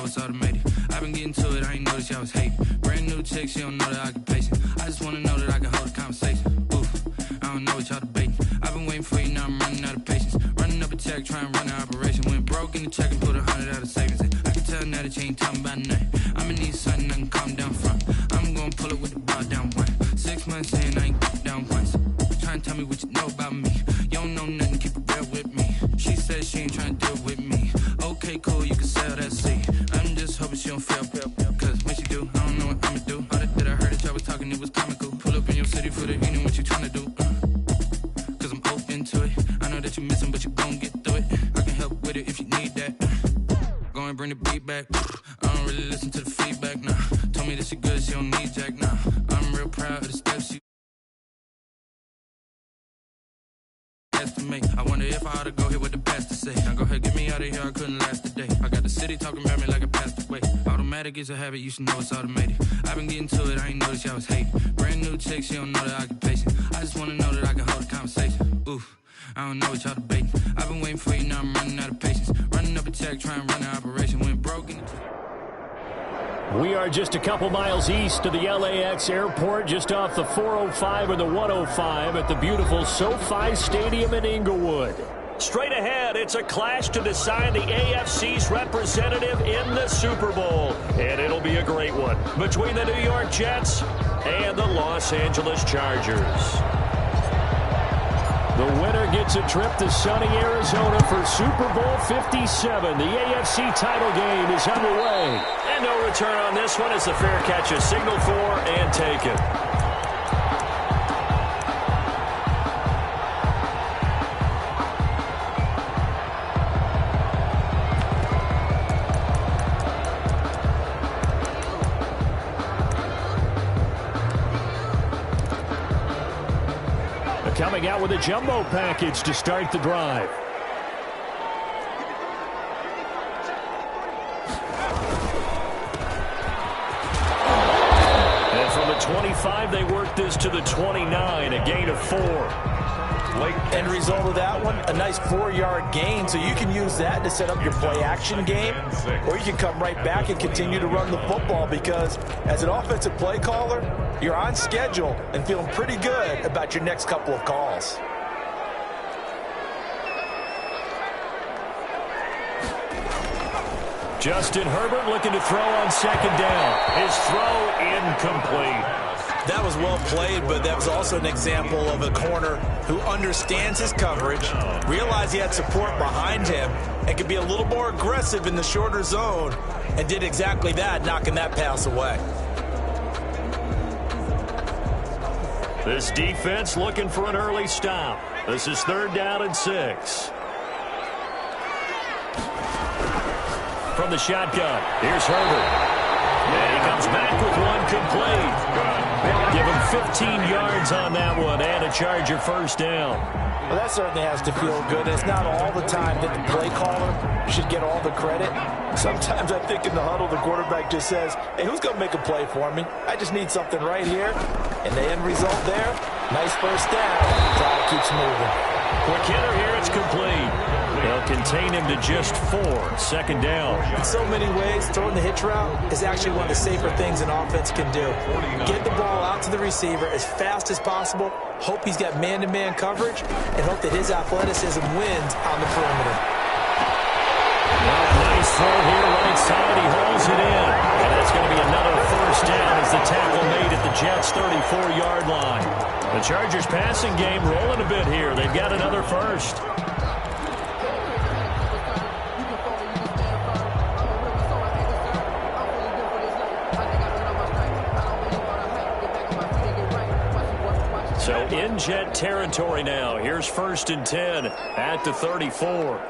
it's automated. I've been getting to it, I ain't noticed y'all was hating. Brand new chick, she don't know the occupation. I just wanna know that I can hold a conversation. Oof, I don't know what y'all debating. I've been waiting for you, now I'm running out of patience. Running up a check, trying to run an operation. Went broke in the check and put 100 out of savings in. I can tell now that you ain't talking about nothing. I'ma need something I can calm down front. I'm gonna pull it with the bar down one. 6 months in, I ain't down once. Trying to tell me what you know about me. You don't know nothing, keep it real with me. She says she ain't trying to deal with me. Okay, cool, you can sell that seed. I'm just hoping she don't fail. Cause when she do, I don't know what I'ma do. All that I heard that y'all was talking, it was comical. Pull up in your city for the evening, what you trying to do? Cause I'm open to it. I know that you missing, but you gon' get through it. I can help with it if you need that. Go and bring the beat back. I don't really listen to the feedback, nah. Told me that she good, she don't need jack, nah. I'm real proud of the steps she estimate. I wonder if I ought to go here with the pastor say. Now go ahead, get me out of here, I couldn't last a day. I got the city talking about me like a passed away. Automatic is a habit, you should know it's automated. I've been getting to it, I ain't noticed y'all was hating. Brand new chick, she don't know the occupation. I just wanna know that I can hold a conversation. Oof, I don't know what y'all debating. I've been waiting for you, now I'm running out of patience. Running up a check, trying to run an operation. Went broke in the We are just a couple miles east of the LAX airport, just off the 405 or the 105 at the beautiful SoFi Stadium in Inglewood. Straight ahead, it's a clash to decide the AFC's representative in the Super Bowl. And it'll be a great one between the New York Jets and the Los Angeles Chargers. The winner gets a trip to sunny Arizona for Super Bowl 57. The AFC title game is underway. And no return on this one as the fair catch is signaled for and taken. Coming out with a jumbo package to start the drive. And from the 25, they work this to the 29, a gain of 4. End result of that one, a nice 4-yard gain, so you can use that to set up your play-action game, or you can come right back and continue to run the football because as an offensive play caller, you're on schedule and feeling pretty good about your next couple of calls. Justin Herbert looking to throw on second down. His throw incomplete. That was well played, but that was also an example of a corner who understands his coverage, realized he had support behind him, and could be a little more aggressive in the shorter zone, and did exactly that, knocking that pass away. This defense looking for an early stop. This is 3rd down and 6. From the shotgun, here's Herbert. And he comes back with one complete. Give him 15 yards on that one and a Charger first down. Well, that certainly has to feel good. It's not all the time that the play caller should get all the credit. Sometimes I think in the huddle, the quarterback just says, hey, who's going to make a play for me? I just need something right here. And the end result there, nice first down. Drive keeps moving. Quick hitter here, it's complete. They'll contain him to just 4. 2nd down. In so many ways, throwing the hitch route is actually one of the safer things an offense can do. Get the ball out to the receiver as fast as possible, hope he's got man-to-man coverage, and hope that his athleticism wins on the perimeter. Nice throw here, right side. He hauls it in. And that's going to be another first down as the tackle made at the Jets' 34-yard line. The Chargers' passing game rolling a bit here. They've got another first. So in Jet territory now. Here's 1st and 10 at the 34.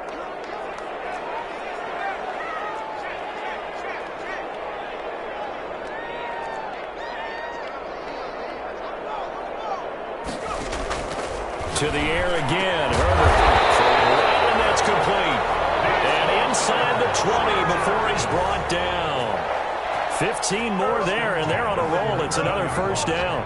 To the air again. Herbert. And that's complete. And inside the 20 before he's brought down. 15 more there, and they're on a roll. It's another first down.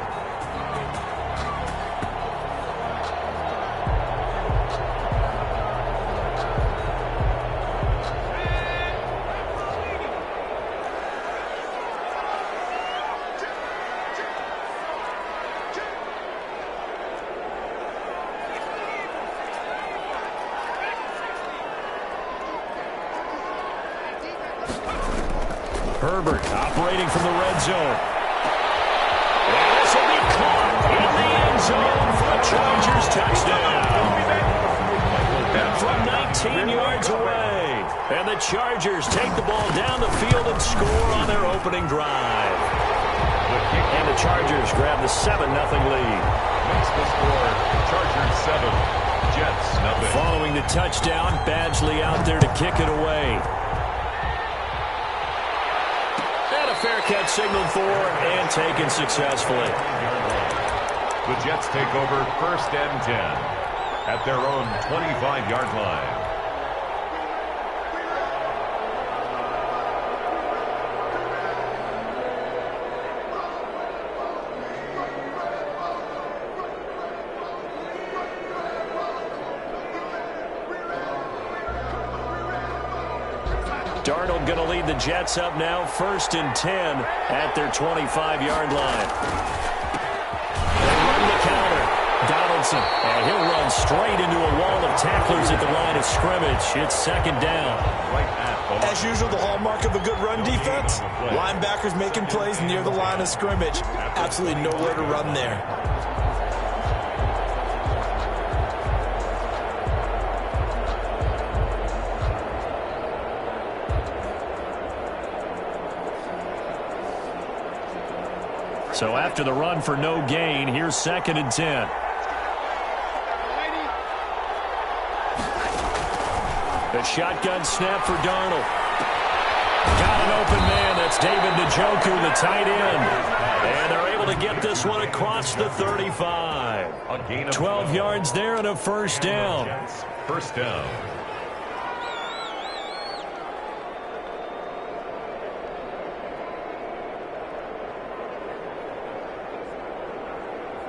Herbert operating from the red zone. And this will be caught in the end zone for a Chargers touchdown. And from 19 yards away. And the Chargers take the ball down the field and score on their opening drive. And the Chargers grab the 7-0 lead. Makes the score Chargers 7, Jets 0. Following the touchdown, Badgley out there to kick it away. And a fair catch signaled for and taken successfully. The Jets take over 1st and 10 at their own 25-yard line. Darnold going to lead the Jets up now, 1st and 10 at their 25-yard line. They run the counter. Donaldson, and he'll run straight into a wall of tacklers at the line of scrimmage. It's 2nd down. As usual, the hallmark of a good run defense, linebackers making plays near the line of scrimmage. Absolutely nowhere to run there. So after the run for no gain, here's 2nd and 10. The shotgun snap for Darnold. Got an open man. That's David Njoku, the tight end. And they're able to get this one across the 35. 12 yards there and a 1st down. 1st down.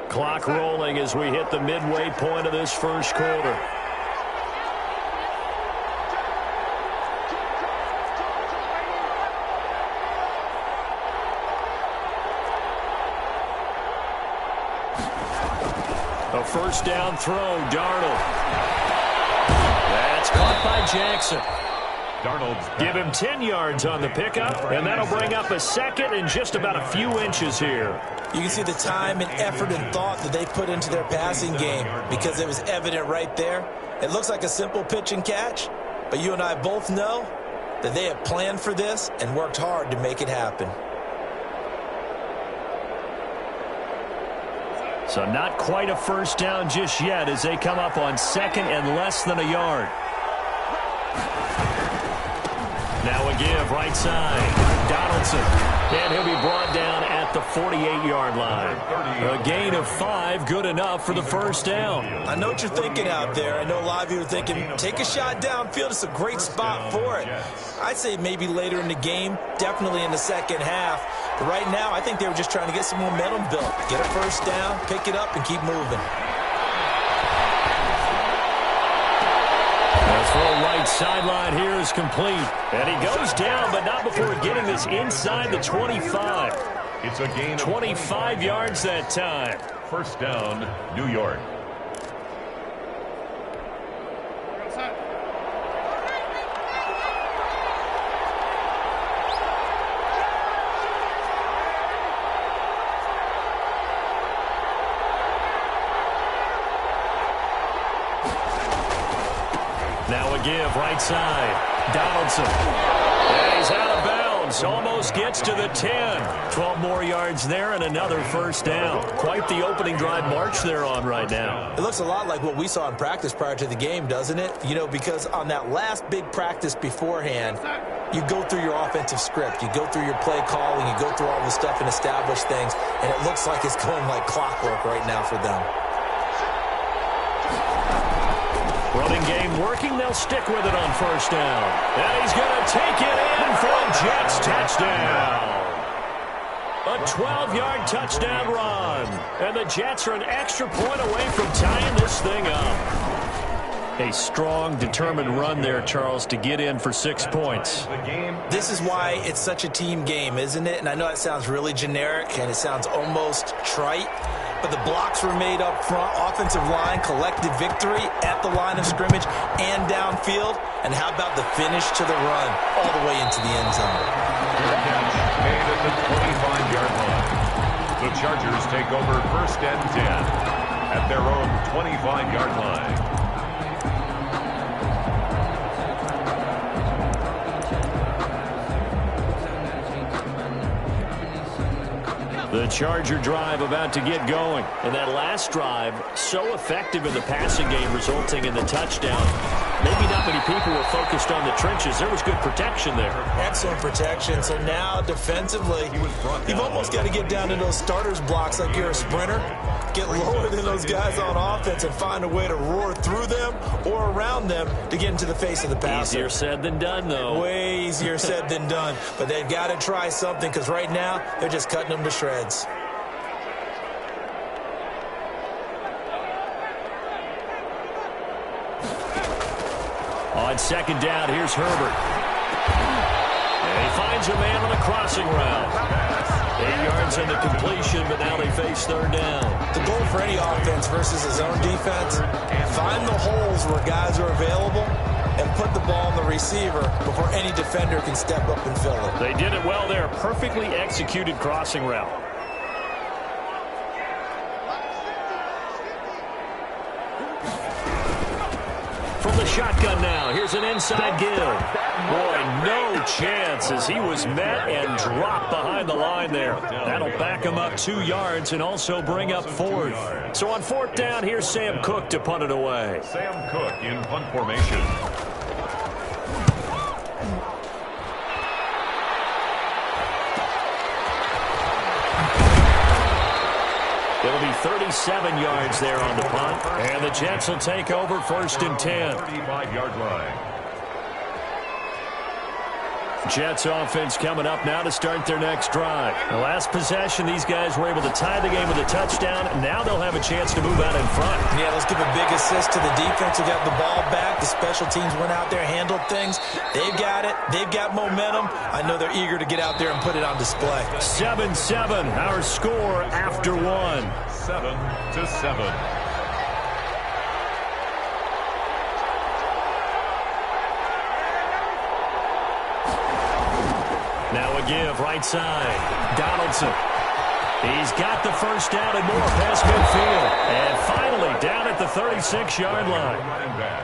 Clock rolling as we hit the midway point of this 1st quarter. A 1st down throw, Darnold. That's caught by Jackson. Give him 10 yards on the pickup, and that'll bring up a 2nd and just about a few inches here. You can see the time and effort and thought that they put into their passing game because it was evident right there. It looks like a simple pitch and catch, but you and I both know that they have planned for this and worked hard to make it happen. So not quite a 1st down just yet as they come up on 2nd and less than a yard. Now a give, right side. Donaldson. And he'll be brought down at the 48-yard line. A gain of 5, good enough for the 1st down. I know what you're thinking out there. I know a lot of you are thinking, take a shot downfield. It's a great spot for it. I'd say maybe later in the game, definitely in the 2nd half. But right now, I think they were just trying to get some momentum built. Get a 1st down, pick it up, and keep moving. The throw right sideline here is complete. And he goes down, but not before getting this inside the 25. It's a gain of 25 yards that time. 1st down, New York. Now a give, right side. Donaldson. And he's out of bounds. Almost gets to the 10. 12 more yards there and another 1st down. Quite the opening drive march they're on right now. It looks a lot like what we saw in practice prior to the game, doesn't it? You know, because on that last big practice beforehand, you go through your offensive script. You go through your play calling. You go through all the stuff and establish things. And it looks like it's going like clockwork right now for them. Running game working. They'll stick with it on 1st down. And he's going to take it in for a Jets touchdown. A 12-yard touchdown run. And the Jets are an extra point away from tying this thing up. A strong, determined run there, Charles, to get in for 6 points. This is why it's such a team game, isn't it? And I know that sounds really generic and it sounds almost trite. But the blocks were made up front, offensive line, collective victory at the line of scrimmage and downfield. And how about the finish to the run all the way into the end zone? Fair catch made at the 25-yard line. The Chargers take over 1st and 10 at their own 25-yard line. The Charger drive about to get going. And that last drive, so effective in the passing game, resulting in the touchdown. Maybe not many people were focused on the trenches. There was good protection there. Excellent protection. So now defensively, you've almost got to get down to those starters blocks like you're a sprinter. Get lower than those guys on offense and find a way to roar through them or around them to get into the face of the passer. Easier said than done, though. Way easier said than done. But they've got to try something because right now they're just cutting them to shreds. On 2nd down, here's Herbert. And he finds a man on a crossing route. 8 yards on the completion, but now they face 3rd down. The goal for any offense versus his own defense, find the holes where guys are available and put the ball on the receiver before any defender can step up and fill it. They did it well there. Perfectly executed crossing route. From the shotgun now, here's an inside give. Boy, no chance as he was met and dropped behind the line there. That'll back him up 2 yards and also bring up 4th. So on 4th down, here's Sam Cook to punt it away. Sam Cook in punt formation. It'll be 37 yards there on the punt. And the Jets will take over 1st and 10. 35-yard line. Jets offense coming up now to start their next drive. The last possession, these guys were able to tie the game with a touchdown. Now they'll have a chance to move out in front. Yeah, let's give a big assist to the defense who got the ball back. The special teams went out there, handled things. They've got it. They've got momentum. I know they're eager to get out there and put it on display. 7-7, our score after 1. 7-7. Now a give, right side. Donaldson. He's got the first down and more past midfield. And finally down at the 36-yard line.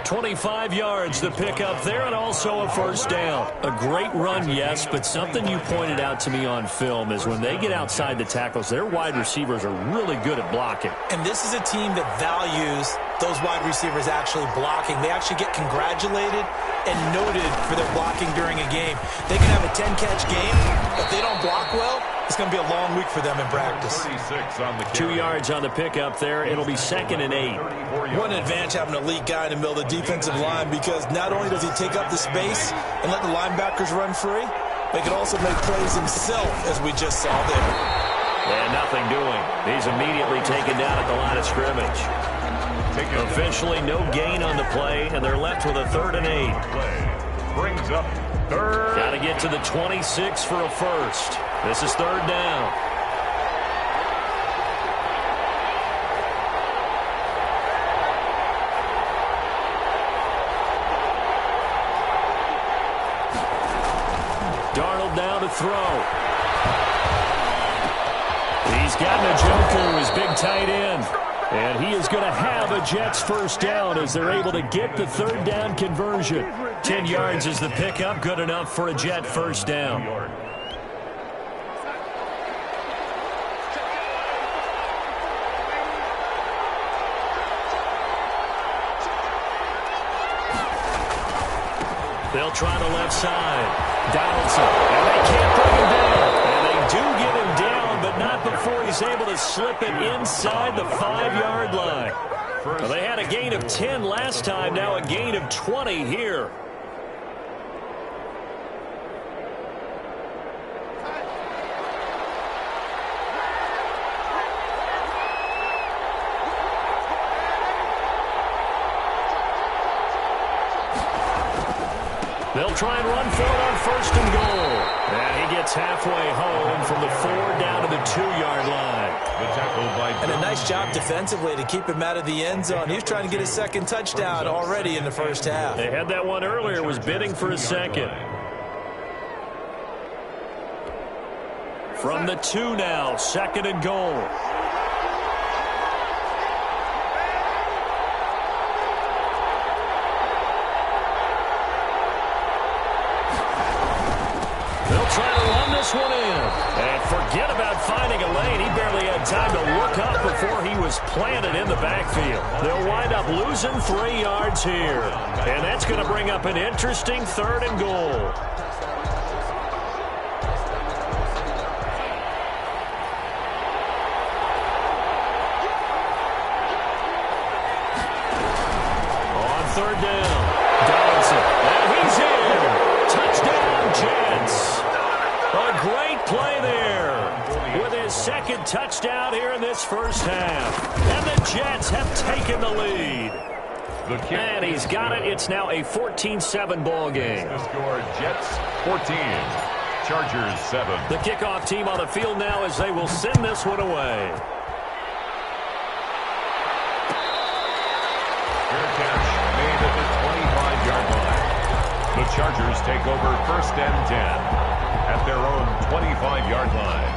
25 yards the pickup there and also a first down. A great run, yes, but something you pointed out to me on film is when they get outside the tackles, their wide receivers are really good at blocking. And this is a team that values those wide receivers actually blocking. They actually get congratulated and noted for their blocking during a game. They can have a 10-catch game. If they don't block well, it's going to be a long week for them in practice. 2 yards on the pickup there. It'll be 2nd and 8. What an advantage having an elite guy in the middle of the defensive line, because not only does he take up the space and let the linebackers run free, but he can also make plays himself, as we just saw there. And nothing doing. He's immediately taken down at the line of scrimmage. Officially no gain on the play, and they're left with a 3rd and 8. Brings up 3rd. Got to get to the 26 for a first. This is 3rd down. Darnold now to throw. He's got Njoku, his big tight end. And he is going to have a Jets first down as they're able to get the 3rd down conversion. 10 yards is the pickup, good enough for a Jet first down. They'll try the left side. Donaldson, and they can't bring him down. And they do get him down, but not before he's able to slip it inside the 5-yard line. Well, they had a gain of 10 last time, now a gain of 20 here. They'll try and run for it on 1st and goal. And he gets halfway home from the 4 down to the 2-yard line. And a nice job defensively to keep him out of the end zone. He was trying to get his 2nd touchdown already in the first half. They had that one earlier, was bidding for a 2nd. From the 2 now, 2nd and goal. They'll try to run this one in. And forget about finding a lane. He barely had time to look up before he was planted in the backfield. They'll wind up losing 3 yards here. And that's going to bring up an interesting 3rd and goal. On 3rd down, Donaldson. And he's in. Touchdown, Jets. A great play there with his 2nd touchdown here in this first half. And the Jets have taken the lead. And he's got it. It's now a 14-7 ball game. The score, Jets 14, Chargers 7. The kickoff team on the field now as they will send this one away. Fair catch made at the 25-yard line. The Chargers take over 1st and 10 at their own 25-yard line.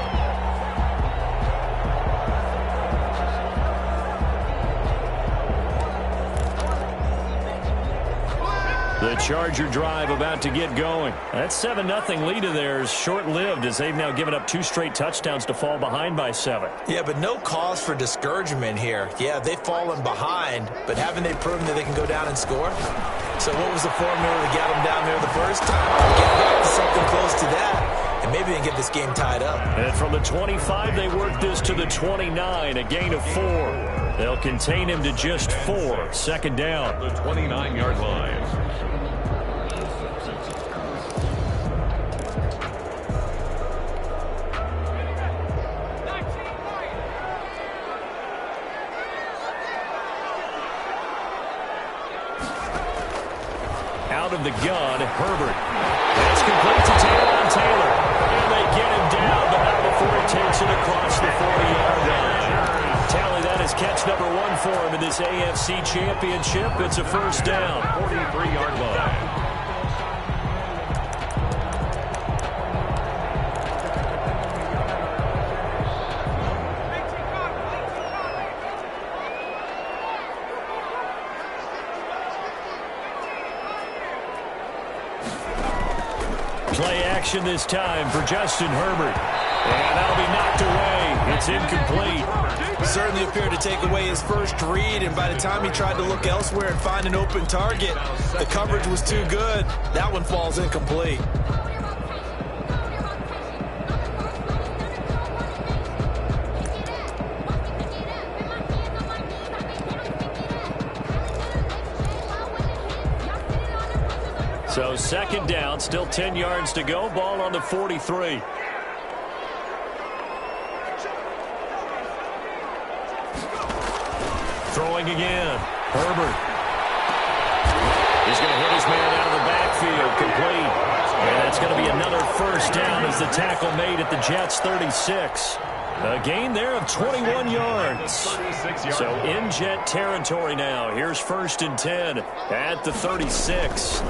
The Charger drive about to get going. That 7-0 lead of theirs short-lived as they've now given up 2 straight touchdowns to fall behind by 7. Yeah, but no cause for discouragement here. Yeah, they've fallen behind, but haven't they proven that they can go down and score? So what was the formula to get them down there the first time? Get back to something close to that, and maybe they can get this game tied up. And from the 25, they work this to the 29, a gain of 4. They'll contain him to just 4. 2nd down. The 29-yard line. Out of the gun, Herbert. That's complete to Taylor. And they get him down, but not before he takes it across the 40-yard line. Tally, that is catch number 1 for him in this AFC Championship. It's a 1st down. 43-yard line. Play action this time for Justin Herbert. And that'll be knocked away. It's incomplete. Certainly appeared to take away his first read, and by the time he tried to look elsewhere and find an open target, the coverage was too good. That one falls incomplete. So 2nd down, still 10 yards to go. Ball on the 43. Throwing again. Herbert. He's going to hit his man out of the backfield. Complete. And that's going to be another 1st down as the tackle made at the Jets' 36. A gain there of 21 yards. So in Jet territory now. Here's 1st and 10 at the 36.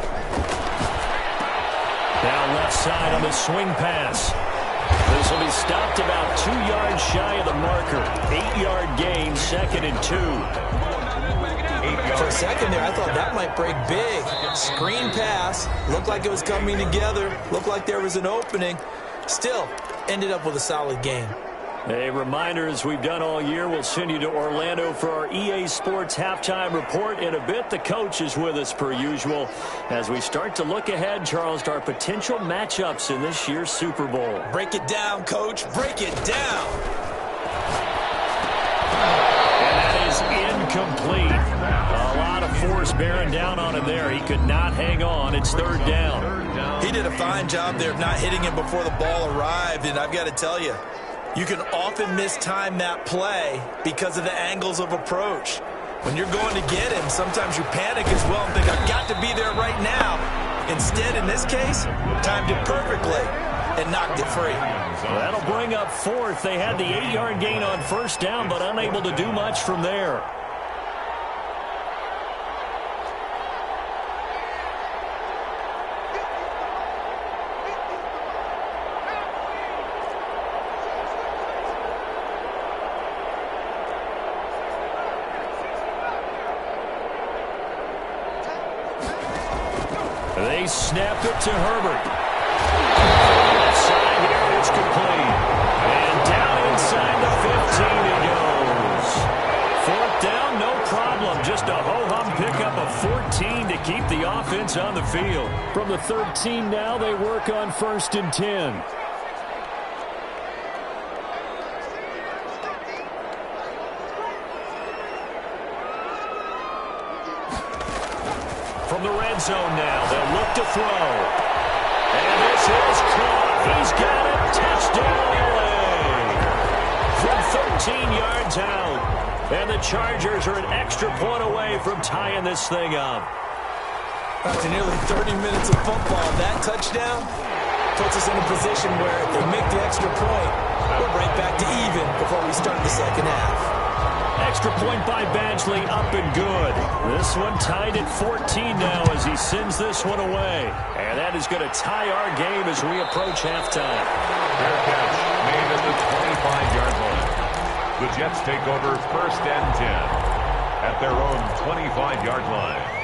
Now left side on the swing pass. This will be stopped about 2 yards shy of the marker. 8-yard gain, 2nd and 2. For a second there, I thought that might break big. Screen pass. Looked like it was coming together. Looked like there was an opening. Still, ended up with a solid gain. A reminder, as we've done all year, we'll send you to Orlando for our EA Sports halftime report. In a bit, the coach is with us per usual as we start to look ahead, Charles, to our potential matchups in this year's Super Bowl. Break it down, Coach. Break it down. And that is incomplete. A lot of force bearing down on him there. He could not hang on. It's 3rd down. He did a fine job there of not hitting him before the ball arrived, and I've got to tell you, you can often mistime that play because of the angles of approach. When you're going to get him, sometimes you panic as well and think, I've got to be there right now. Instead, in this case, timed it perfectly and knocked it free. Well, that'll bring up 4th. They had the 8-yard gain on 1st down, but unable to do much from there. They snap it to Herbert. Left side here, it's complete. And down inside the 15 it goes. Fourth down, no problem. Just a ho-hum pickup of 14 to keep the offense on the field. From the 13 now, they work on 1st and 10. From the red zone now, they'll look to throw. And this is caught. He's got it. Touchdown, LA. From 13 yards out. And the Chargers are an extra point away from tying this thing up. After nearly 30 minutes of football, that touchdown puts us in a position where if they make the extra point, we're right back to even before we start the second half. Extra point by Badgley, up and good. This one tied at 14 now as he sends this one away. And that is going to tie our game as we approach halftime. Fair catch made at the 25-yard line. The Jets take over 1st and 10 at their own 25-yard line.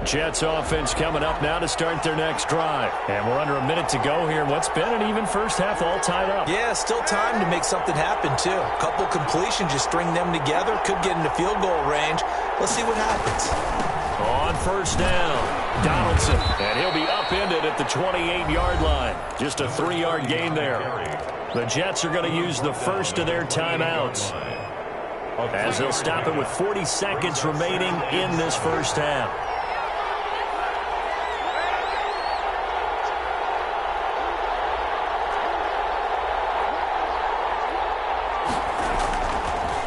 Jets offense coming up now to start their next drive. And we're under a minute to go here. What's been an even first half all tied up. Yeah, still time to make something happen, too. A couple completions, just string them together. Could get into field goal range. Let's see what happens. On 1st down, Donaldson. And he'll be upended at the 28-yard line. Just a 3-yard gain there. The Jets are going to use the first of their timeouts, as they'll stop it with 40 seconds remaining in this first half.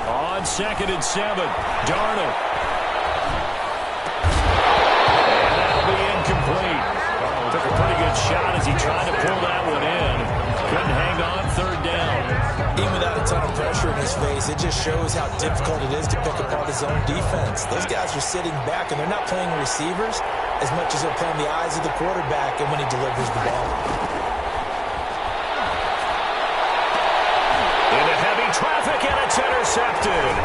On 2nd and 7, Darnold. And that'll be incomplete. Took a pretty good shot as he tried to pull that one in. Couldn't hang on 3rd down. Even without a ton of pressure in his face, it just shows how difficult it is to pick apart his own defense. Those guys are sitting back, and they're not playing receivers as much as they're playing the eyes of the quarterback and when he delivers the ball. Into heavy traffic, and it's intercepted.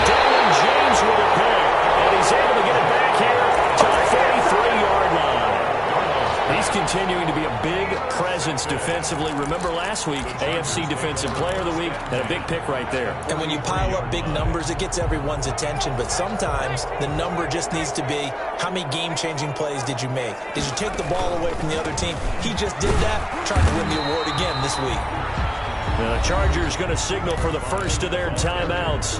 Dylan James with a pick, and he's able to get it back here to the 43-yard line. He's continuing to be a big presence defensively. Remember last week, AFC Defensive Player of the Week, and a big pick right there. And when you pile up big numbers, it gets everyone's attention. But sometimes the number just needs to be, how many game-changing plays did you make? Did you take the ball away from the other team? He just did that, trying to win the award again this week. The Chargers going to signal for the first of their timeouts,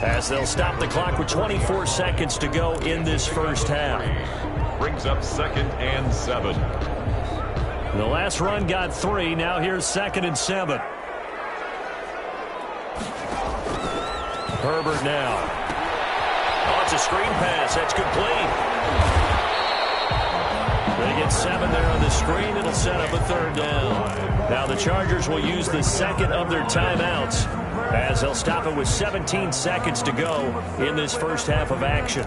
as they'll stop the clock with 24 seconds to go in this first half. Brings up 2nd and 7. The last run got 3. Now here's 2nd and 7. Herbert now. Oh, it's a screen pass. That's complete. They get 7 there on the screen. It'll set up a 3rd down. Now the Chargers will use the second of their timeouts, as they'll stop it with 17 seconds to go in this first half of action.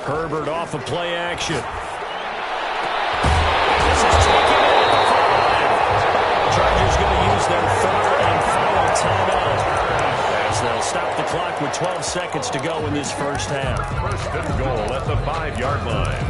Herbert off of play action. This is taken at the 5. Chargers going to use their 3rd and final timeout, as they'll stop the clock with 12 seconds to go in this first half. 1st and goal at the 5-yard line.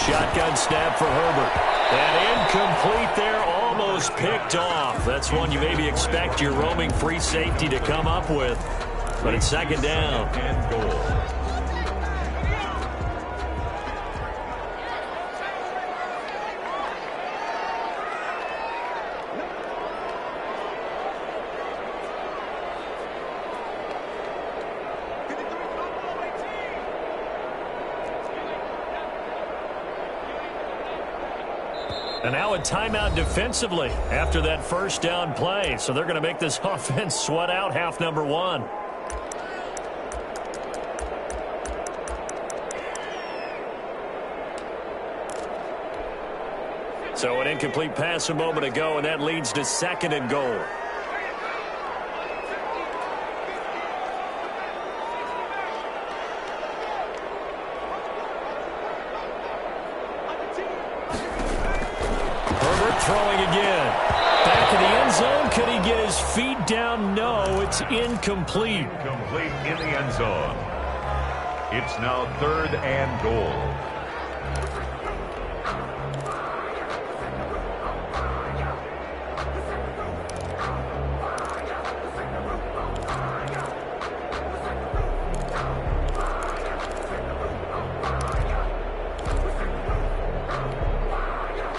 Shotgun snap for Herbert. And incomplete there, almost picked off. That's one you maybe expect your roaming free safety to come up with. But it's 2nd down. And goal. And now a timeout defensively after that first down play. So they're going to make this offense sweat out half number one. So an incomplete pass a moment ago, and that leads to 2nd and goal. Herbert throwing again. Back in the end zone. Could he get his feet down? No, it's incomplete. Incomplete in the end zone. It's now 3rd and goal.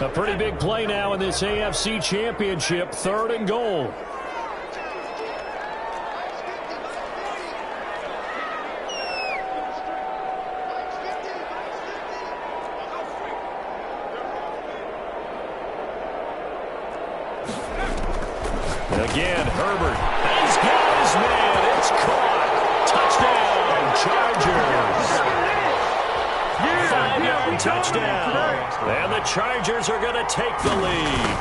A pretty big play now in this AFC Championship. 3rd and goal. Again, Herbert. He's got his man. It's caught. Touchdown, Chargers. 5-yard touchdown. And the Chargers are going to take the lead.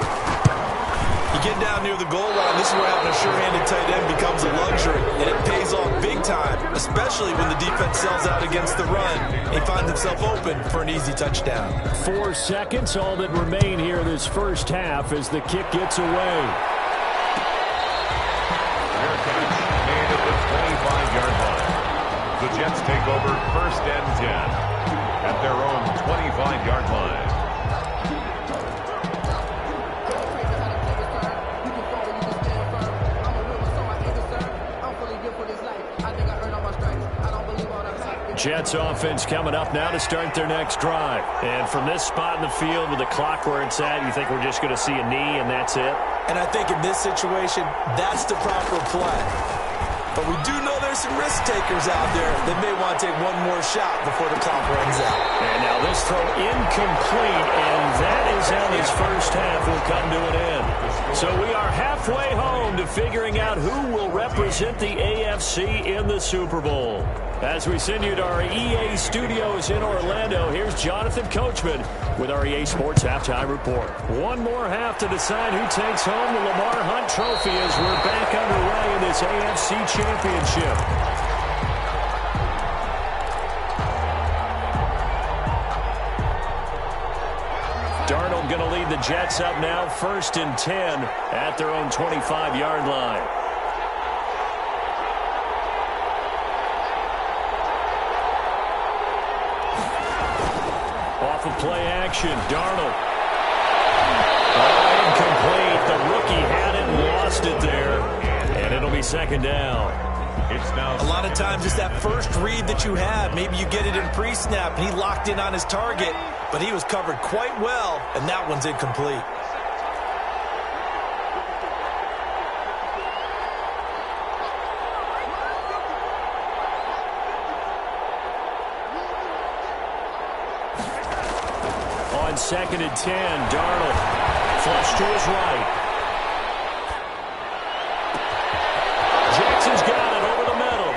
You get down near the goal line, this is where having a sure-handed tight end becomes a luxury, and it pays off big time, especially when the defense sells out against the run and he finds himself open for an easy touchdown. 4 seconds, all that remain here this first half as the kick gets away. Fair catch made at the 25-yard line. The Jets take over 1st and 10 at their own 25-yard line. Jets offense coming up now to start their next drive. And from this spot in the field with the clock where it's at, you think we're just going to see a knee and that's it? And I think in this situation, that's the proper play. But we do know there's some risk takers out there that may want to take one more shot before the clock runs out. And now this throw incomplete, and that is how this first half will come to an end. So we are halfway home to figuring out who will represent the AFC in the Super Bowl. As we send you to our EA studios in Orlando, here's Jonathan Coachman with our EA Sports Halftime Report. One more half to decide who takes home the Lamar Hunt Trophy as we're back underway in this AFC Championship. Darnold going to lead the Jets up now, 1st and 10 at their own 25-yard line. Off of play action, Darnold. Oh, incomplete. The rookie had it and lost it there. And it'll be 2nd down. It's now a lot of times it's that first read that you had. Maybe you get it in pre-snap and he locked in on his target, but he was covered quite well, and that one's incomplete. On 2nd and 10, Darnold flush to his right. Jackson's got it over the middle.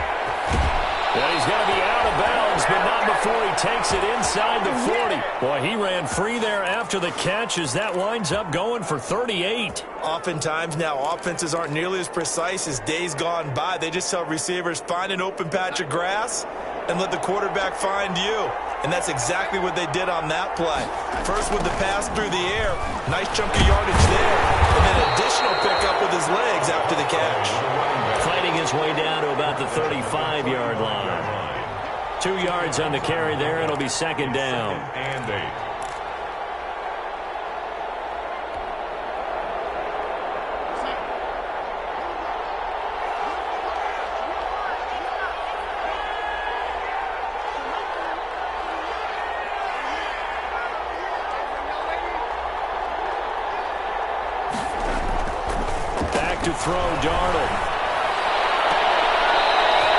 And he's going to be out of bounds, but not before he takes it inside the 40. Boy, he ran free there after the catch as that winds up going for 38. Oftentimes now offenses aren't nearly as precise as days gone by. They just tell receivers, find an open patch of grass and let the quarterback find you. And that's exactly what they did on that play. First with the pass through the air, nice chunk of yardage there, and then additional pickup with his legs after the catch. Fighting his way down to about the 35-yard line. 2 yards on the carry there. It'll be 2nd down. And 8. To throw, Darnold.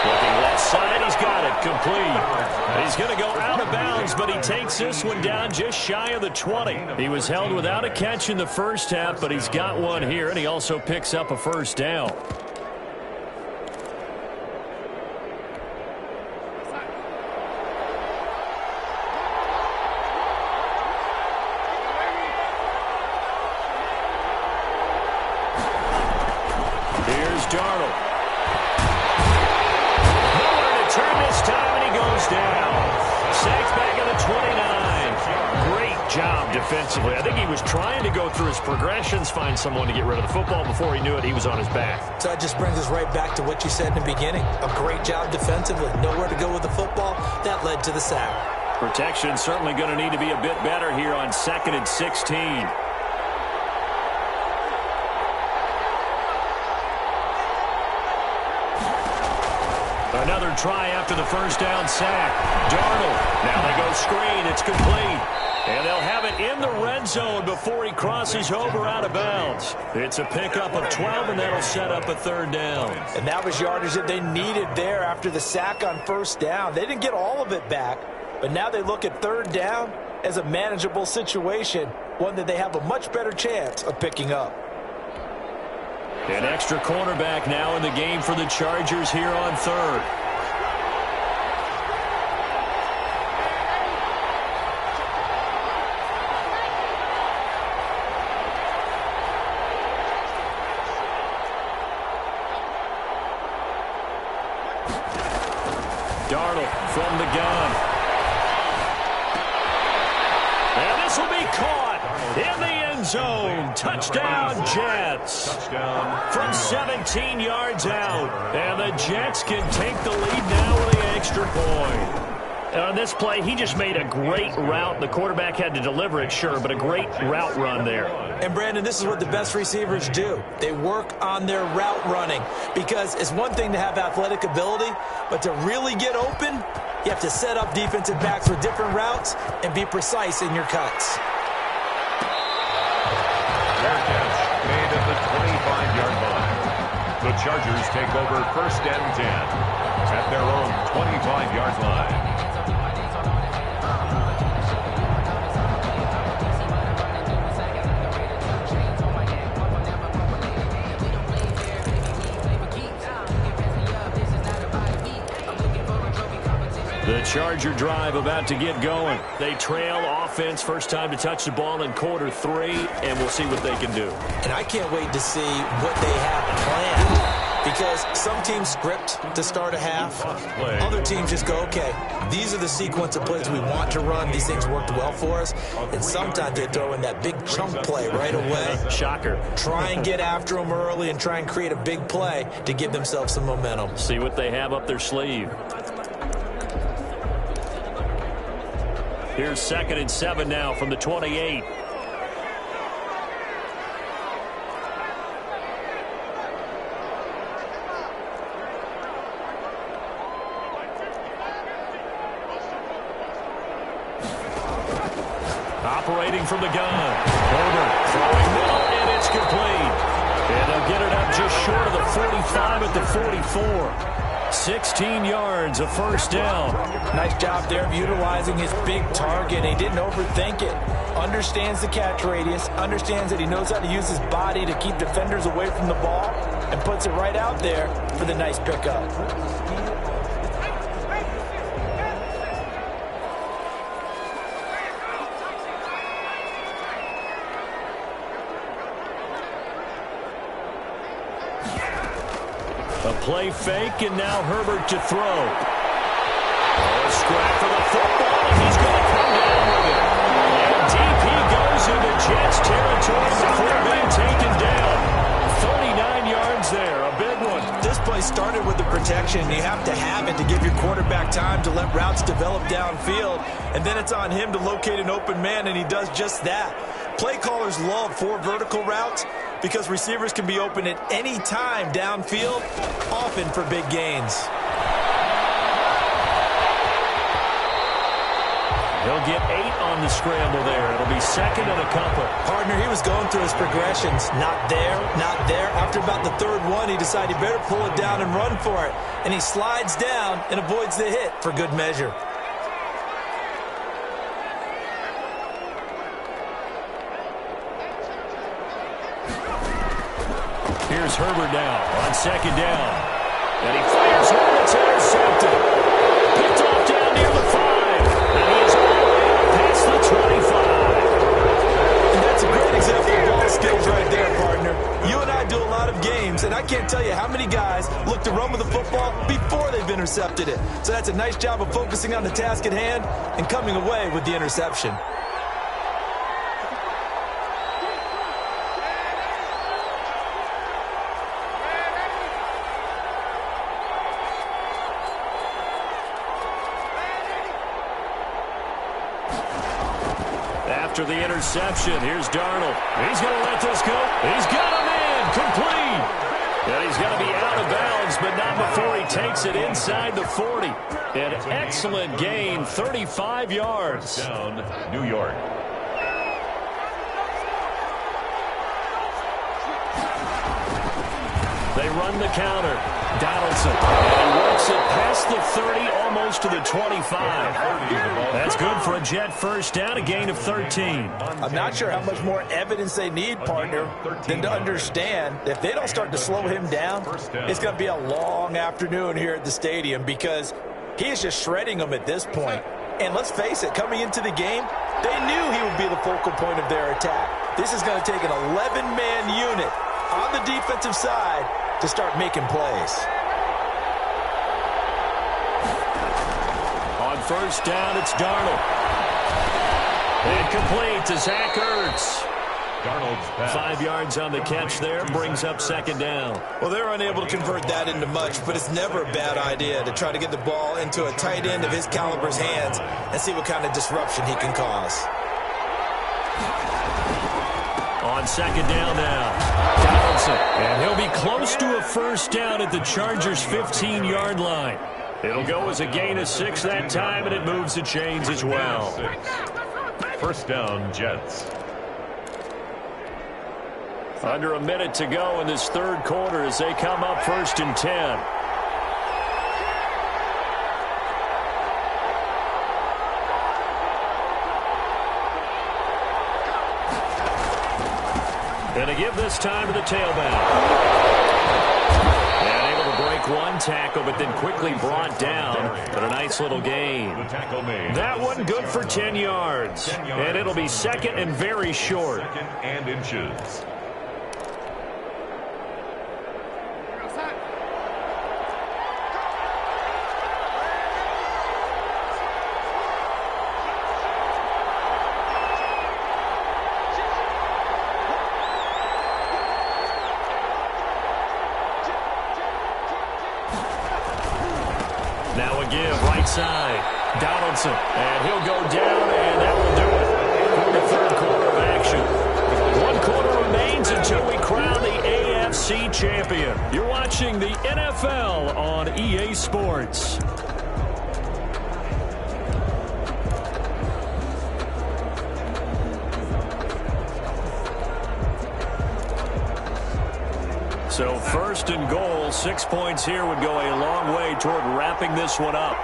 Looking left side. He's got it. Complete. He's going to go out of bounds, but he takes this one down just shy of the 20. He was held without a catch in the first half, but he's got one here, and he also picks up a first down. Darnold. Nowhere to turn this time, and he goes down. Sacked back at the 29. Great job defensively. I think he was trying to go through his progressions, find someone to get rid of the football. Before he knew it, he was on his back. So that just brings us right back to what you said in the beginning. A great job defensively. Nowhere to go with the football. That led to the sack. Protection certainly going to need to be a bit better here on 2nd and 16. Another try after the first down sack. Darnold. Now they go screen. It's complete. And they'll have it in the red zone before he crosses over out of bounds. It's a pickup of 12, and that'll set up a third down. And that was yardage that they needed there after the sack on first down. They didn't get all of it back, but now they look at third down as a manageable situation, one that they have a much better chance of picking up. An extra cornerback now in the game for the Chargers here on third. Darnold from the gun. And this will be caught in the end zone. Touchdown, Jets. Touchdown. From 17 yards out. And the Jets can take the lead now with the extra point. On this play, he just made a great route. The quarterback had to deliver it, sure, but a great route run there. And, Brandon, this is what the best receivers do. They work on their route running because it's one thing to have athletic ability, but to really get open, you have to set up defensive backs with different routes and be precise in your cuts. Fair catch made at the 25-yard line. The Chargers take over 1st and 10 at their own 25-yard line. The Charger drive about to get going. They trail offense, first time to touch the ball in quarter 3, and we'll see what they can do. And I can't wait to see what they have planned because some teams script to start a half. Other teams just go, okay, these are the sequence of plays we want to run. These things worked well for us. And sometimes they throw in that big chunk play right away. Shocker. Try and get after them early and try and create a big play to give themselves some momentum. See what they have up their sleeve. Here's 2nd and 7 now from the 28. Operating from the gun. Herbert throwing middle, and it's complete. And they'll get it up just short of the 45 at the 44. 16 yards, a first down. Nice job there of utilizing his big target. He didn't overthink it. Understands the catch radius. Understands that he knows how to use his body to keep defenders away from the ball. And puts it right out there for the nice pickup. A play fake, and now Herbert to throw. A scrap for the football, and he's going to come down with it. And deep he goes into Jets territory before being taken down. 39 yards there, a big one. This play started with the protection. You have to have it to give your quarterback time to let routes develop downfield. And then it's on him to locate an open man, and he does just that. Play callers love 4 vertical routes because receivers can be open at any time downfield, often for big gains. He'll get 8 on the scramble there. It'll be 2nd and a couple. Partner, he was going through his progressions. Not there, not there. after about the third one, he decided he better pull it down and run for it. And he slides down and avoids the hit for good measure. Here's Herbert now on second down. And he fires one that's intercepted. Picked off down near the 5. And he is all the way up past the 25. And that's a great example of ball skills right there, partner. You and I do a lot of games, and I can't tell you how many guys look to run with the football before they've intercepted it. So that's a nice job of focusing on the task at hand and coming away with the interception. After the interception, here's Darnold. He's going to let this go. He's got a man complete. And he's going to be out of bounds, but not before he takes it inside the 40. An excellent gain, 35 yards. Down, New York. They run the counter. Donaldson. And he works it past the 30, almost to the 25. That's good for a Jet first down, a gain of 13. I'm not sure how much more evidence they need, partner, than to understand that if they don't start to slow him down, it's going to be a long afternoon here at the stadium because he is just shredding them at this point. And let's face it, coming into the game, they knew he would be the focal point of their attack. This is going to take an 11-man unit on the defensive side to start making plays. On first down, it's Darnold. And complete to Zach Ertz. Darnold's pass. 5 yards on the catch there, brings up second down. Well, they're unable to convert that into much, but it's never a bad idea to try to get the ball into a tight end of his caliber's hands and see what kind of disruption he can cause. On second down now, Donaldson. And he'll be close to a first down at the Chargers' 15-yard line. It'll go as a gain of 6 that time, and it moves the chains as well. First down, Jets. Under a minute to go in this third quarter as they come up first and 10. And a give this time to the tailback. And able to break one tackle, but then quickly brought down. But a nice little gain. That one good for 10 yards. And it'll be second and very short. Second and inches. Now a give, right side. Donaldson, and he'll go down, and that will do it for the third quarter of action. 1 quarter remains until we crown the AFC champion. You're watching the NFL on EA Sports. So first and goal, 6 points here would go a long way toward wrapping this one up.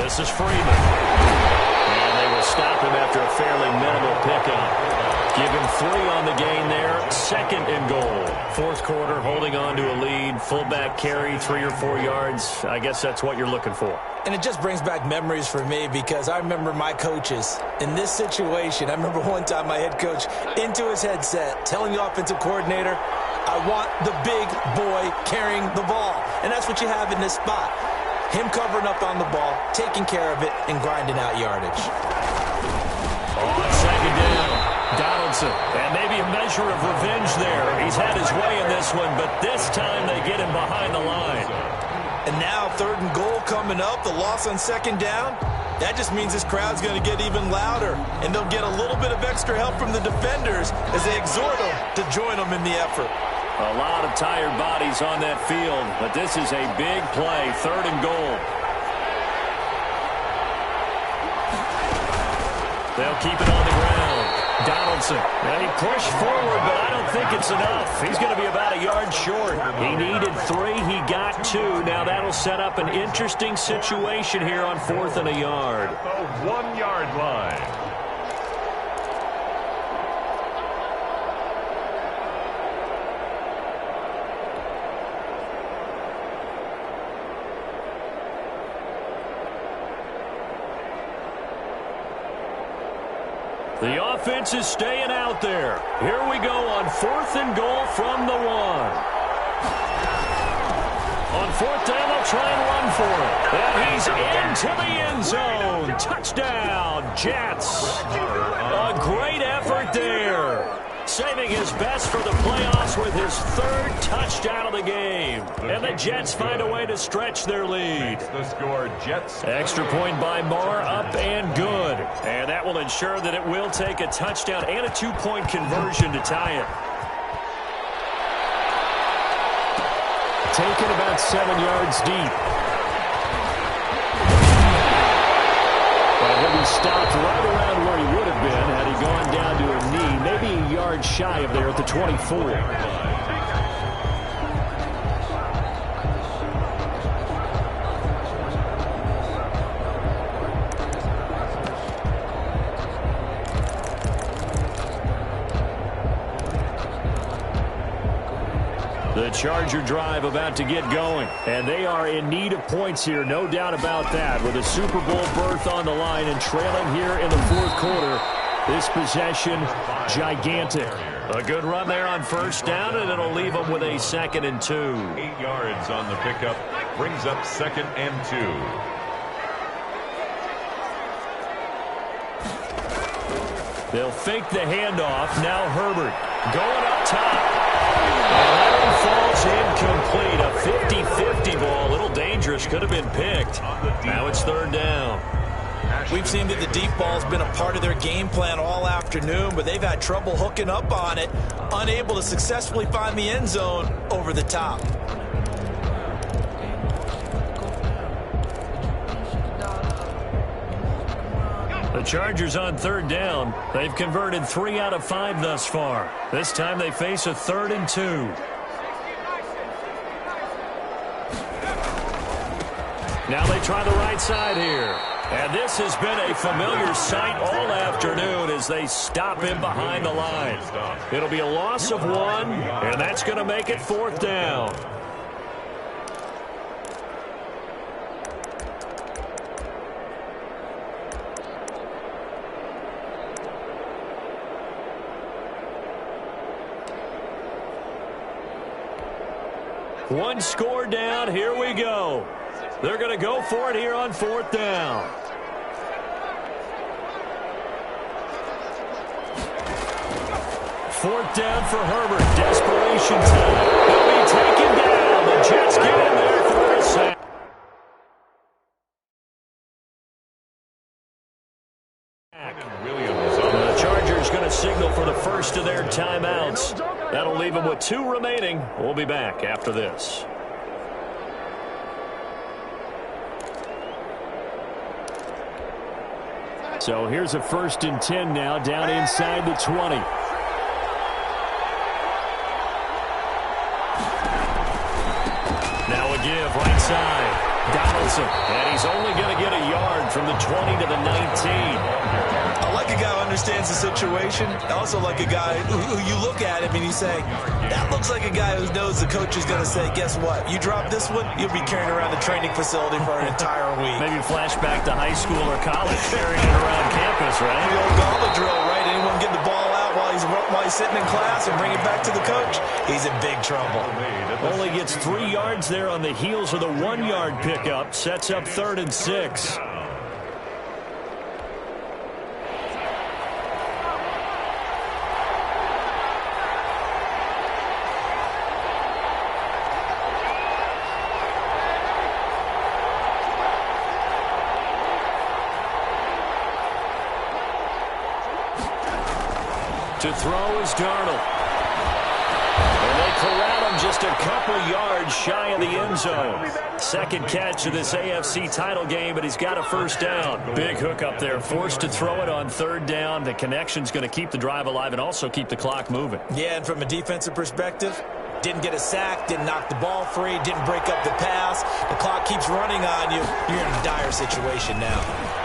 This is Freeman. And they will stop him after a fairly minimal pickup. Give him 3 on the gain there. Second and goal. Fourth quarter, holding on to a lead. Fullback carry, 3 or 4 yards. I guess that's what you're looking for. And it just brings back memories for me because I remember my coaches in this situation. I remember one time my head coach into his headset telling the offensive coordinator, I want the big boy carrying the ball. And that's what you have in this spot. Him covering up on the ball, taking care of it, and grinding out yardage. On second down, Donaldson. And maybe a measure of revenge there. He's had his way in this one, but this time they get him behind the line. And now third and goal coming up, the loss on second down. That just means this crowd's going to get even louder, and they'll get a little bit of extra help from the defenders as they exhort them to join them in the effort. A lot of tired bodies on that field, but this is a big play, third and goal. They'll keep it on the ground. Donaldson. And he pushed forward, but I don't think it's enough. He's going to be about a yard short. He needed 3. He got 2. Now that'll set up an interesting situation here on 4th and a yard. The 1-yard line. The offense is staying out there. Here we go on 4th and goal from the 1. On 4th down, they'll try and run for it. And he's into the end zone. Touchdown, Jets. A great effort there. Saving his best for the playoffs with his 3rd touchdown of the game. And the Jets find a way to stretch their lead. The score, Jets. Extra point by Marr, up and good. And that will ensure that it will take a touchdown and a 2-point conversion to tie it. Taken about 7 yards deep. But he'll be stopped right around where he would have been had he gone down to a knee, maybe a yard shy of there at the 24. The Charger drive about to get going. And they are in need of points here, no doubt about that. With a Super Bowl berth on the line and trailing here in the 4th quarter. This possession, gigantic. A good run there on 1st down, and it'll leave them with a 2nd and 2. 8 yards on the pickup. Brings up 2nd and 2. They'll fake the handoff. Now Herbert going up top. And that one falls incomplete. A 50-50 ball. A little dangerous. Could have been picked. Now it's 3rd down. We've seen that the deep ball's been a part of their game plan all afternoon, but they've had trouble hooking up on it. Unable to successfully find the end zone over the top. The Chargers on 3rd down. They've converted 3 out of 5 thus far. This time they face a 3rd and 2. Now they try the right side here. And this has been a familiar sight all afternoon as they stop him behind the line. It'll be a loss of 1, and that's going to make it 4th down. One score down. Here we go. They're going to go for it here on 4th down. Fourth down for Herbert. Desperation time. He'll be taken down. The Jets get in there for a sack. The Chargers going to signal for the first of their timeouts. That'll leave them with 2 remaining. We'll be back after this. So here's a 1st and 10 now, down inside the 20. Now a give, right side. Donaldson, and he's only going to get a yard from the 20 to the 19. I like a guy who understands the situation. I also like a guy who you look at him and you say, that looks like a guy who knows the coach is going to say, guess what? You drop this one, you'll be carrying around the training facility for an entire week. Maybe flashback to high school or college, carrying it around campus, right? The old gauntlet drill, right? Anyone get the ball out while he's sitting in class and bring it back to the coach? He's in big trouble. Only gets 3 yards there on the heels of the 1-yard pickup. Sets up 3rd and 6. To throw is Darnold. And they corral him just a couple yards shy of the end zone. Second catch of this AFC title game, but he's got a first down. Big hook up there, forced to throw it on third down. The connection's going to keep the drive alive and also keep the clock moving. Yeah, and from a defensive perspective, didn't get a sack, didn't knock the ball free, didn't break up the pass. The clock keeps running on you. You're in a dire situation now.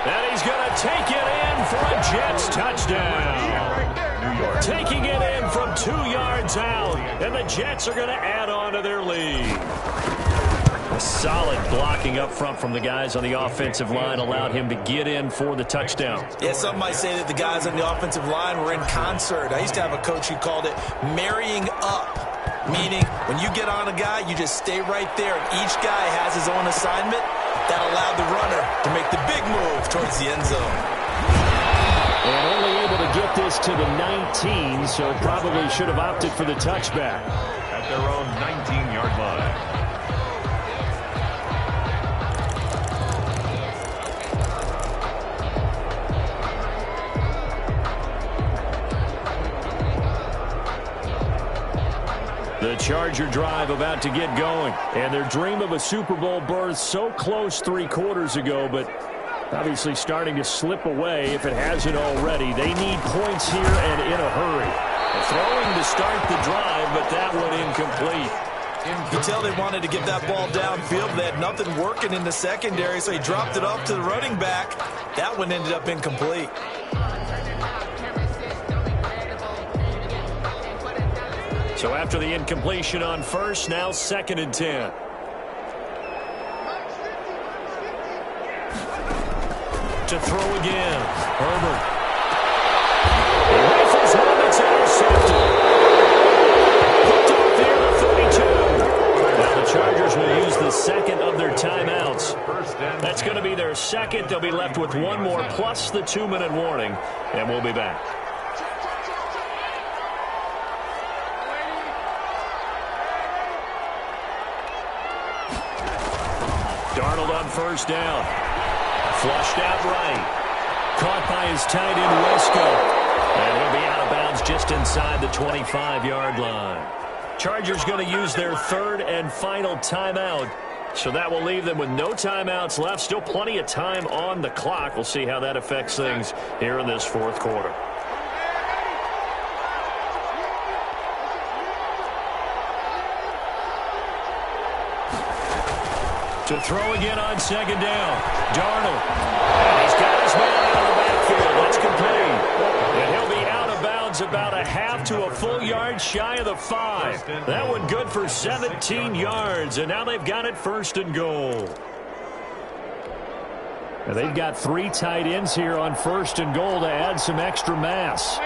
And he's going to take it in for a Jets touchdown. New York taking it in from 2 yards out, and the Jets are going to add on to their lead. A solid blocking up front from the guys on the offensive line allowed him to get in for the touchdown. Yeah, some might say that the guys on the offensive line were in concert. I used to have a coach who called it marrying up, meaning when you get on a guy, you just stay right there, and each guy has his own assignment. That allowed the runner to make the big move towards the end zone. And only able to get this to the 19, so probably should have opted for the touchback. At their own 19-yard line. The Charger drive about to get going. And their dream of a Super Bowl berth so close 3 quarters ago, but obviously starting to slip away if it hasn't already. They need points here and in a hurry. Throwing to start the drive, but that one incomplete. You could tell they wanted to get that ball downfield. They had nothing working in the secondary, so he dropped it off to the running back. That one ended up incomplete. So after the incompletion on first, now 2nd and 10. To throw again. Herbert. He rifles one that's intercepted. Hooked up there to 32. Now the Chargers will use the second of their timeouts. That's going to be their second. They'll be left with one more plus the 2-minute warning. And we'll be back. Darnold on first down. Flushed out right. Caught by his tight end, Wesco. And he'll be out of bounds just inside the 25-yard line. Chargers going to use their 3rd and final timeout. So that will leave them with no timeouts left. Still plenty of time on the clock. We'll see how that affects things here in this 4th quarter. To throw again on 2nd down. Darnold. And he's got his man out of the backfield. That's complete. And he'll be out of bounds about a half to a full yard shy of the 5. That one good for 17 yards. And now they've got it 1st and goal. And they've got 3 tight ends here on 1st and goal to add some extra mass.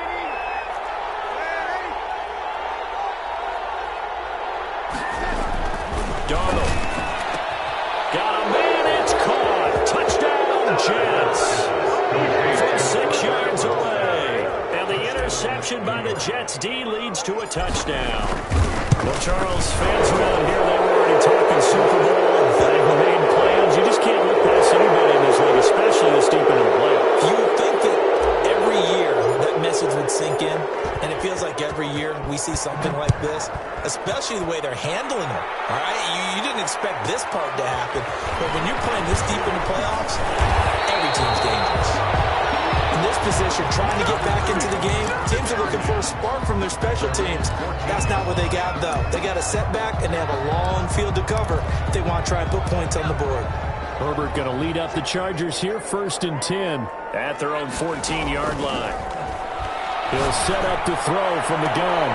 Darnold. Got a man, it's caught. Touchdown, Jets. From 6 yards away. And the interception by the Jets D leads to a touchdown. Well, Charles, fans around here, they were already talking Super Bowl. They've made plans. You just can't look past anybody in this league, especially this deep into the playoffs. You would think that every year that message would sink in, and it feels like every year we see something like this, especially the way they're handling it. All right, you didn't expect this part to happen, but when you're playing this deep in the playoffs, every team's dangerous. In this position, trying to get back into the game, teams are looking for a spark from their special teams. That's not what they got, though. They got a setback, and they have a long field to cover if they want to try and put points on the board. Herbert going to lead up the Chargers here, 1st and 10. At their own 14-yard line. He'll set up to throw from the gun.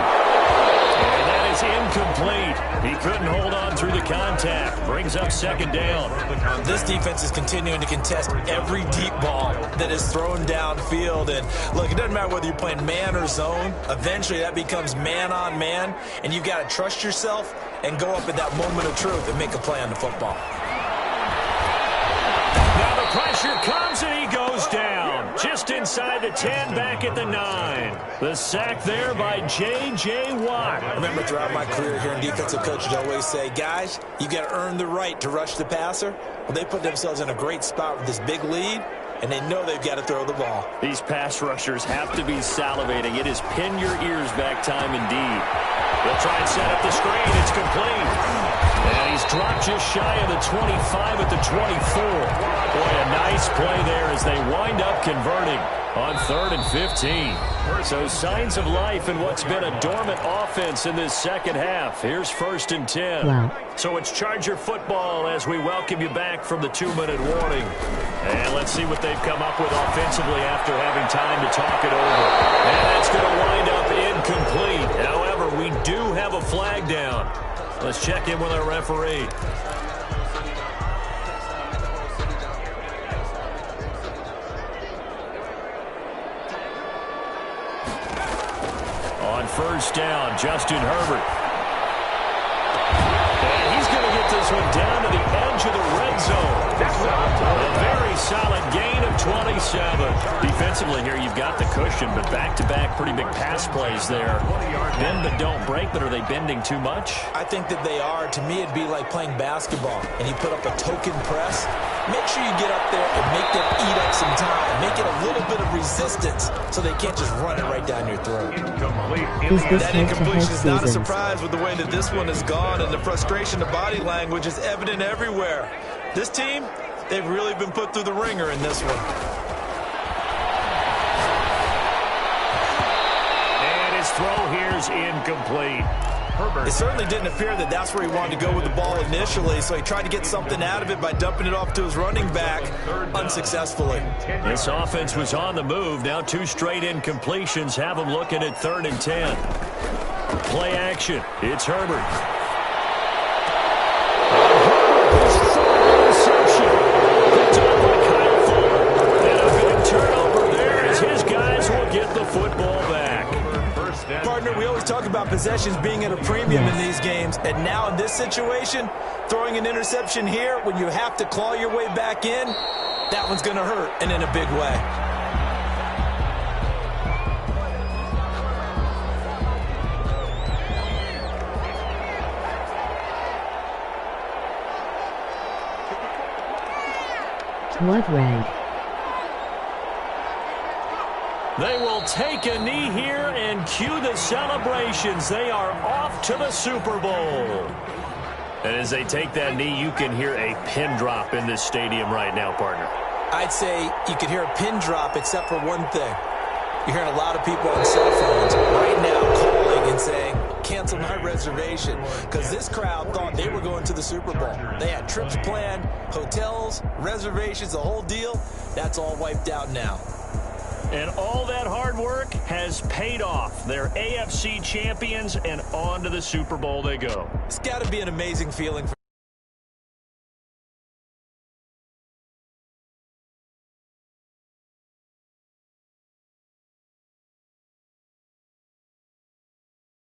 And that is incomplete. He couldn't hold on through the contact. Brings up 2nd down. This defense is continuing to contest every deep ball that is thrown downfield. And look, it doesn't matter whether you're playing man or zone. Eventually that becomes man on man. And you've got to trust yourself and go up at that moment of truth and make a play on the football. Now the pressure comes and he goes down. Just inside the 10, back at the 9. The sack there by J.J. Watt. I remember throughout my career here in defensive coaches always say, guys, you got to earn the right to rush the passer. Well, they put themselves in a great spot with this big lead, and they know they've got to throw the ball. These pass rushers have to be salivating. It is pin your ears back time indeed. They'll try and set up the screen. It's complete. And he's dropped just shy of the 25 at the 24. Boy, a nice play there as they wind up converting on 3rd and 15. So signs of life in what's been a dormant offense in this second half. Here's 1st and 10. Wow. So it's Charger football as we welcome you back from the 2-minute warning. And let's see what they've come up with offensively after having time to talk it over. And that's going to wind up incomplete. However, we do have a flag down. Let's check in with our referee. On 1st down, Justin Herbert. And he's going to get this one down to the edge of the red zone. A very solid gain of 27. Defensively here, you've got the cushion, but back-to-back pretty big pass plays there. Bend but don't break, but are they bending too much? I think that they are. To me, it'd be like playing basketball, and you put up a token press. Make sure you get up there and make them eat up some time. Make it a little bit of resistance so they can't just run it right down your throat. That incompletion is not a surprise with the way that this one has gone, and the frustration, the body language is evident everywhere. This team, they've really been put through the ringer in this one. And his throw here is incomplete. It certainly didn't appear that that's where he wanted to go with the ball initially, so he tried to get something out of it by dumping it off to his running back unsuccessfully. This offense was on the move. Now 2 straight incompletions have them looking at 3rd and 10. Play action. It's Herbert. Turnover there as his guys will get the football back. Partner, we always talk about possessions being at a premium in these games, and now in this situation, throwing an interception here when you have to claw your way back in, that one's going to hurt, and in a big way. What rank? They will take a knee here and cue the celebrations. They are off to the Super Bowl. And as they take that knee, you can hear a pin drop in this stadium right now, partner. I'd say you could hear a pin drop except for one thing. You're hearing a lot of people on cell phones right now calling and saying, cancel my reservation, because this crowd thought they were going to the Super Bowl. They had trips planned, hotels, reservations, the whole deal. That's all wiped out now. And all that hard work has paid off. They're AFC champions, and on to the Super Bowl they go. It's got to be an amazing feeling for